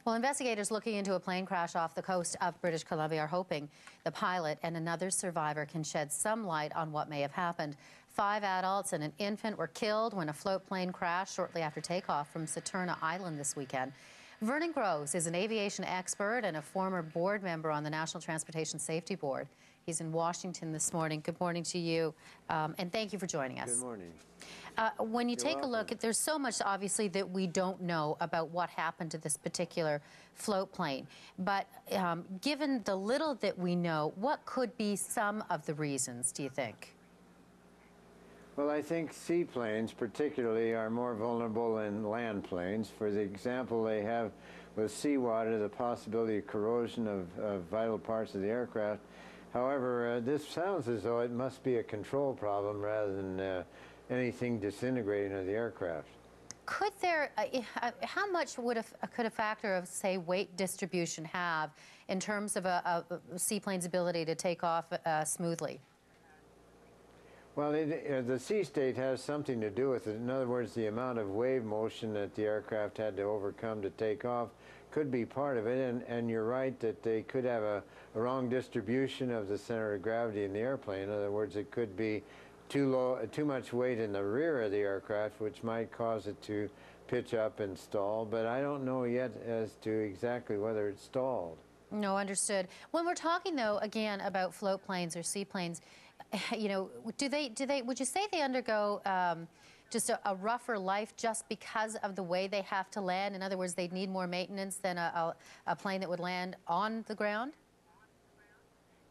Well, investigators looking into a plane crash off the coast of British Columbia are hoping the pilot and another survivor can shed some light on what may have happened. 5 adults and an infant were killed when a float plane crashed shortly after takeoff from Saturna Island this weekend. Vernon Grose is an aviation expert and a former board member on the National Transportation Safety Board. He's in Washington this morning. Good morning to you, and thank you for joining us. Good morning. When you take a look, there's so much, obviously, that we don't know about what happened to this particular float plane. But given the little that we know, what could be some of the reasons, do you think? Well, I think seaplanes particularly are more vulnerable than land planes. For the example they have with seawater, the possibility of corrosion of vital parts of the aircraft. However, this sounds as though it must be a control problem rather than anything disintegrating of the aircraft. Could there, how much could a factor of, say, weight distribution have in terms of a seaplane's ability to take off smoothly? Well, the sea state has something to do with it. In other words, the amount of wave motion that the aircraft had to overcome to take off could be part of it, and you're right that they could have a wrong distribution of the center of gravity in the airplane. In other words, it could be too much weight in the rear of the aircraft, which might cause it to pitch up and stall, but I don't know yet as to exactly whether it's stalled. No, understood. When we're talking, though, again, about float planes or seaplanes, you know, would you say they undergo just a rougher life just because of the way they have to land? In other words, they'd need more maintenance than a plane that would land on the ground?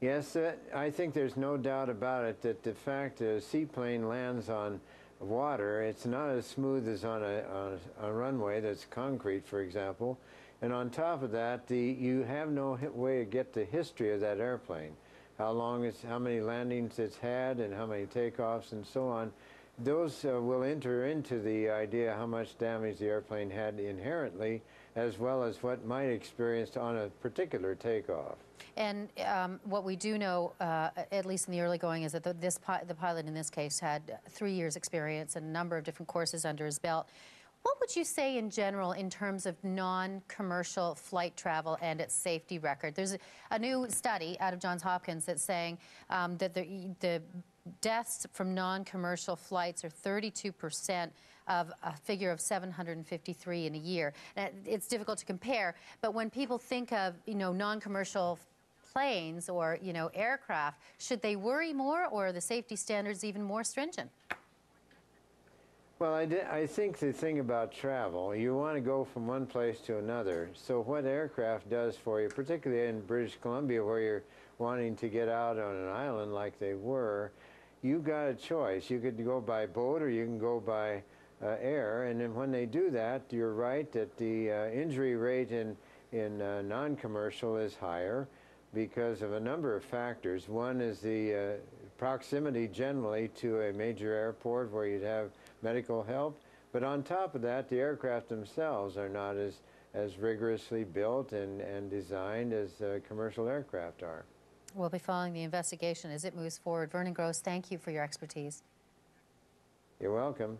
Yes, I think there's no doubt about it that the fact a seaplane lands on water, it's not as smooth as on a runway that's concrete, for example. And on top of that, you have no way to get the history of that airplane. How many landings it's had and how many takeoffs and so on. Those will enter into the idea how much damage the airplane had inherently, as well as what might experience on a particular takeoff. And what we do know, at least in the early going, is that the pilot in this case had 3 years' experience and a number of different courses under his belt. What would you say in general in terms of non-commercial flight travel and its safety record? There's a new study out of Johns Hopkins that's saying that the deaths from non-commercial flights are 32% of a figure of 753 in a year. Now, it's difficult to compare, but when people think of, you know, non-commercial planes or, you know, aircraft, should they worry more, or are the safety standards even more stringent? Well, I think the thing about travel, you want to go from one place to another. So what aircraft does for you, particularly in British Columbia where you're wanting to get out on an island like they were, you've got a choice. You could go by boat or you can go by air. And then when they do that, you're right that the injury rate in non-commercial is higher because of a number of factors. One is the proximity generally to a major airport where you'd have medical help, but on top of that, the aircraft themselves are not as rigorously built and designed as commercial aircraft are. We'll be following the investigation as it moves forward. Vernon Grose, thank you for your expertise. You're welcome.